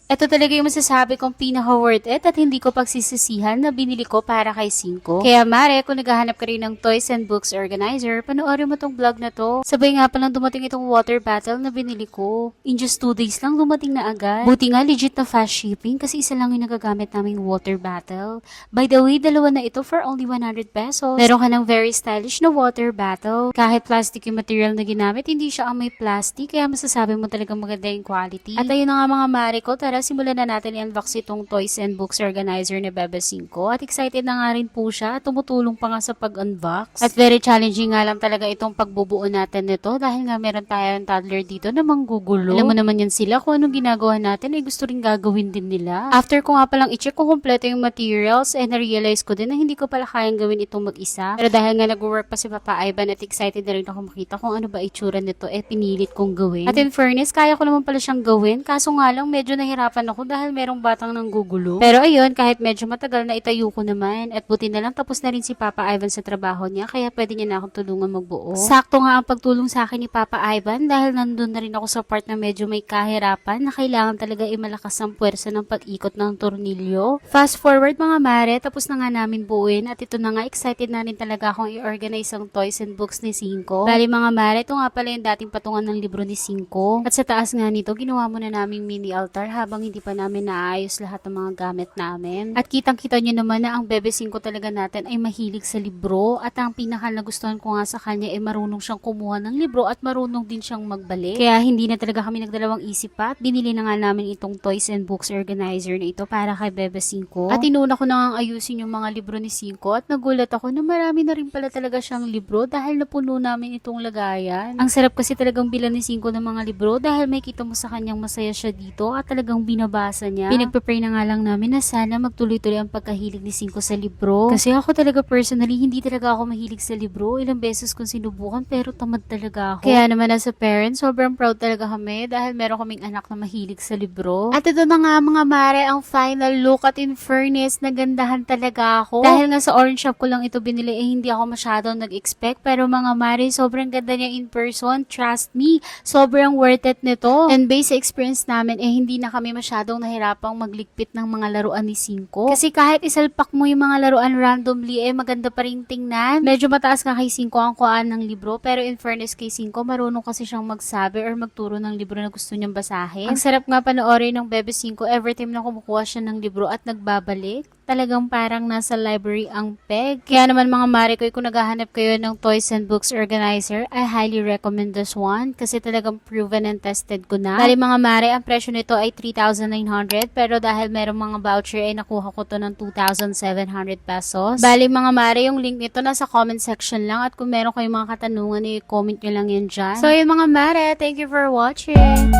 Ito talaga yung masasabi kong pinaka-worth it at hindi ko pagsisisihan na binili ko para kay Cinco. Kaya mare, kung naghahanap ka rin ng toys and books organizer, panoorin mo tong vlog na to. Sabay nga palang dumating itong water bottle na binili ko. In just 2 days lang dumating na agad. Buti nga legit na fast shipping kasi isa lang yung nagagamit naming water bottle. By the way, dalawa na ito for only 100 pesos. Meron ka ng very stylish na water bottle. Kahit plastic yung material na ginamit, hindi siya amoy plastic kaya masasabi mo talagang maganda yung quality. At ayun na nga mga mare ko, tara simulan na natin i-unbox itong toys and books organizer ni Bebe Cinco. At excited na nga rin po siya. Tumutulong pa nga sa pag-unbox. At very challenging nga lang talaga itong pagbubuo natin nito dahil nga meron tayong toddler dito na manggugulo. Alam mo naman yan sila kung anong ginagawa natin ay gusto rin gagawin din nila. After ko nga palang i-check kung kompleto yung materials and na-realize ko din na hindi ko pala kayang gawin itong mag-isa. Pero dahil nga nag-work pa si Papa Ivan at excited na rin ako makita kung ano ba itsura nito pinilit kong gawin. At in fairness, kaya ko naman pala siyang gawin kaso nga lang medyo nahirapan ako dahil merong batang nanggugulo. Pero ayun, kahit medyo matagal na itayo ko naman at buti na lang tapos na rin si Papa Ivan sa trabaho niya kaya pwede niya na akong tulungan magbuo. Sakto nga ang pagtulong sa akin ni Papa Ivan dahil nandun na rin ako sa part na medyo may kahirapan na kailangan talaga malakas ang puwersa ng pag-ikot ng tornilyo. Fast forward mga mare, tapos na nga namin buuin at ito na nga excited na rin talaga akong i-organize ang toys and books ni Cinco. Bali mga mare, ito nga pala yung dating patungan ng libro ni Cinco. At sa taas nga nito, ginawa muna naming mini altar habang hindi pa namin naayos lahat ng mga gamit namin. At kitang-kita nyo naman na ang Bebe Cinco talaga natin ay mahilig sa libro at ang pinaka nagustuhan ko nga sa kanya ay marunong siyang kumuha ng libro at marunong din siyang magbalik. Kaya hindi na talaga kami nagdalawang isip pa at binili na nga namin itong toys and books organizer na ito para kay Bebe Cinco. At inuna ko na nga ayusin yung mga libro ni Cinco at nagulat ako na marami na rin pala talaga siyang libro dahil napuno namin itong lagayan. Ang sarap kasi talagang bilan ni Cinco ng mga libro dahil may kita mo sa kanyang masaya siya dito at talagang binabasa niya. Pinagpe-pray na nga lang namin na sana magtuloy-tuloy ang pagkahilig ni Cinco sa libro. Kasi ako talaga personally, hindi talaga ako mahilig sa libro. Ilang beses kong sinubukan pero tamad talaga ako. Kaya naman as a parent, sobrang proud talaga kami dahil meron kaming anak na mahilig sa libro. At ito na nga mga mare, ang final look at in fairness, nagandahan talaga ako. Dahil nga sa orange shop ko lang ito binili, hindi ako masyadong nag-expect. Pero mga mare, sobrang ganda niya in person. Trust me, sobrang worth it nito. And based sa experience namin, hindi na kami masyadong nahirapang magligpit ng mga laruan ni Cinco. Kasi kahit isalpak mo yung mga laruan randomly, maganda pa rin tingnan. Medyo mataas nga kay Cinco ang kuhaan ng libro, pero in fairness kay Cinco, marunong kasi siyang magsabi or magturo ng libro na gusto niyang basahin. Ang sarap nga panoorin ng Bebe Cinco every time na kumukuha siya ng libro at nagbabalik. Talagang parang nasa library ang peg. Kaya naman mga mare ko, kung naghahanap kayo ng toys and books organizer, I highly recommend this one kasi talagang proven and tested ko na. Bali mga mare, ang presyo nito ay 3,900 pero dahil merong mga voucher ay nakuha ko to ng 2,700 pesos. Bali mga mare, yung link nito nasa comment section lang at kung meron kayong mga katanungan, i-comment nyo lang yan dyan. So yun mga mare, thank you for watching!